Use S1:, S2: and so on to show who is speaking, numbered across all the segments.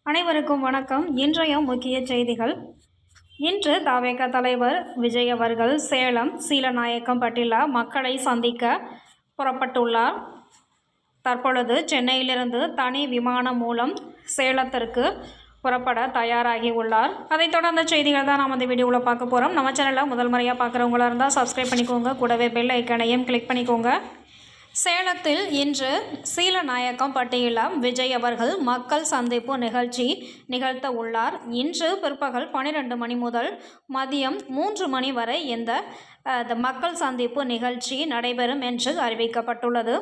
S1: அனைவருக்கும் வணக்கம். இன்றைய முக்கிய செய்திகள். இன்று தவேக தலைவர் விஜய் அவர்கள் சேலம் சீலநாயக்கம்பட்டியில் மக்களை சந்திக்க புறப்பட்டுள்ளார். தற்பொழுது சென்னையிலிருந்து தனி விமானம் மூலம் சேலத்திற்கு புறப்பட தயாராகி உள்ளார். அதைத் தொடர்ந்த செய்திகள் தான் நாம் இந்த வீடியோவில் பார்க்க போகிறோம். நம்ம சேனலில் முதல் முறையாக பார்க்குறவங்களா இருந்தால் சப்ஸ்கிரைப் பண்ணிக்கோங்க, கூடவே பெல் ஐக்கனையும் கிளிக் பண்ணிக்கோங்க. சேலத்தில் இன்று சீலநாயக்கம்பட்டியில் விஜய் அவர்கள் மக்கள் சந்திப்பு நிகழ்ச்சி நிகழ்த்த உள்ளார். இன்று பிற்பகல் 12 மணி முதல் மதியம் 3 மணி வரை இந்த மக்கள் சந்திப்பு நிகழ்ச்சி நடைபெறும் என்று அறிவிக்கப்பட்டுள்ளது.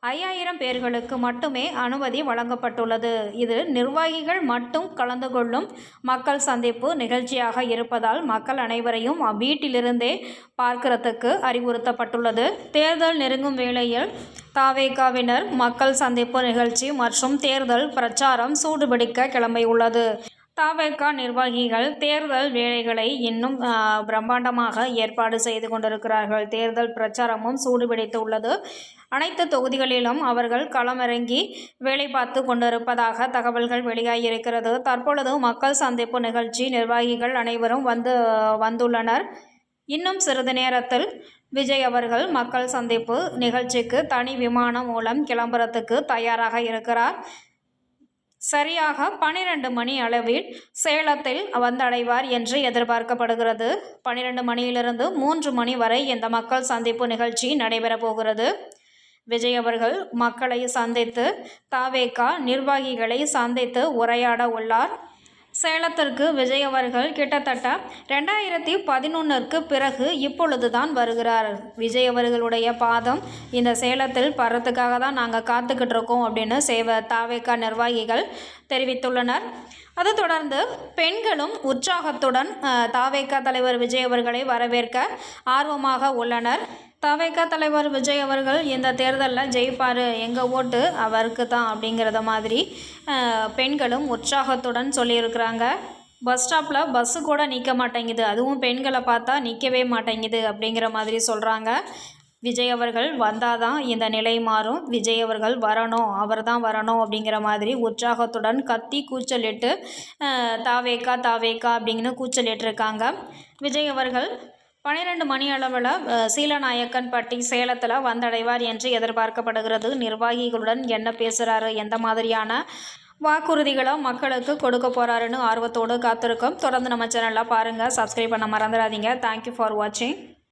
S1: 5000 பேர்களுக்கு மட்டுமே அனுமதி வழங்கப்பட்டுள்ளது. இது நிர்வாகிகள் மட்டும் கலந்து கொள்ளும் மக்கள் சந்திப்பு நிகழ்ச்சியாக இருப்பதால் மக்கள் அனைவரையும் வீட்டிலிருந்தே பார்க்கிறதுக்கு அறிவுறுத்தப்பட்டுள்ளது. தேர்தல் நெருங்கும் வேளையில் தவேகவினர் மக்கள் சந்திப்பு நிகழ்ச்சி மற்றும் தேர்தல் பிரச்சாரம் சூடுபிடிக்க கிளம்பியுள்ளது. தவேக நிர்வாகிகள் தேர்தல் வேலைகளை இன்னும் பிரம்மாண்டமாக ஏற்பாடு செய்து கொண்டிருக்கிறார்கள். தேர்தல் பிரச்சாரமும் சூடுபிடித்து உள்ளது. அனைத்து தொகுதிகளிலும் அவர்கள் களமிறங்கி வேலை பார்த்து கொண்டிருப்பதாக தகவல்கள் வெளியாகியிருக்கிறது. தற்பொழுது மக்கள் சந்திப்பு நிகழ்ச்சி நிர்வாகிகள் அனைவரும் வந்துள்ளனர். இன்னும் சிறிது நேரத்தில் விஜய் அவர்கள் மக்கள் சந்திப்பு நிகழ்ச்சிக்கு தனி விமானம் மூலம் கிளம்புறதுக்கு தயாராக இருக்கிறார். சரியாக 12 மணி அளவில் சேலத்தில் வந்தடைவார் என்று எதிர்பார்க்கப்படுகிறது. 12 மணியிலிருந்து 3 மணி வரை இந்த மக்கள் சந்திப்பு நிகழ்ச்சி நடைபெற போகிறது. விஜய் அவர்கள் மக்களை சந்தித்து தவேக நிர்வாகிகளை சந்தித்து உரையாட உள்ளார். சேலத்திற்கு விஜய் அவர்கள் கிட்டத்தட்ட 2011ற்கு பிறகு இப்பொழுதுதான் வருகிறார். விஜய் அவர்களுடைய பாதம் இந்த சேலத்தில் பறத்துக்காக தான் நாங்கள் காத்துக்கிட்டு இருக்கோம் அப்படின்னு தவேக நிர்வாகிகள் தெரிவித்துள்ளனர். அது தொடர்ந்து பெண்களும் உற்சாகத்துடன் தவேக தலைவர் விஜய் அவர்களை வரவேற்க ஆர்வமாக உள்ளனர். தவேக தலைவர் விஜய் அவர்கள் இந்த தேர்தலில் ஜெயிப்பார், எங்கள் ஓட்டு அவருக்கு தான் அப்படிங்கிறத மாதிரி பெண்களும் உற்சாகத்துடன் சொல்லியிருக்கிறாங்க. பஸ் ஸ்டாப்பில் பஸ்ஸு கூட நிற்க மாட்டேங்குது, அதுவும் பெண்களை பார்த்தா நிற்கவே மாட்டேங்குது அப்படிங்கிற மாதிரி சொல்கிறாங்க. விஜய் அவர்கள் வந்தால் தான் இந்த நிலை மாறும், விஜய் அவர்கள் வரணும், அவர் தான் வரணும் அப்படிங்கிற மாதிரி உற்சாகத்துடன் கத்தி கூச்சலிட்டு தவேக அப்படின்னு கூச்சலிட்டிருக்காங்க. விஜய் அவர்கள் 12 மணி அளவில் சீலநாயக்கன்பட்டி சேலத்தில் வந்தடைவார் என்று எதிர்பார்க்கப்படுகிறது. நிர்வாகிகளுடன் என்ன பேசுகிறாரு, எந்த மாதிரியான வாக்குறுதிகளை மக்களுக்கு கொடுக்க போகிறாருன்னு ஆர்வத்தோடு காத்திருக்கோம். தொடர்ந்து நம்ம சேனலில் பாருங்கள், சப்ஸ்கிரைப் பண்ண மறந்துடாதீங்க. தேங்க்யூ ஃபார் வாட்சிங்.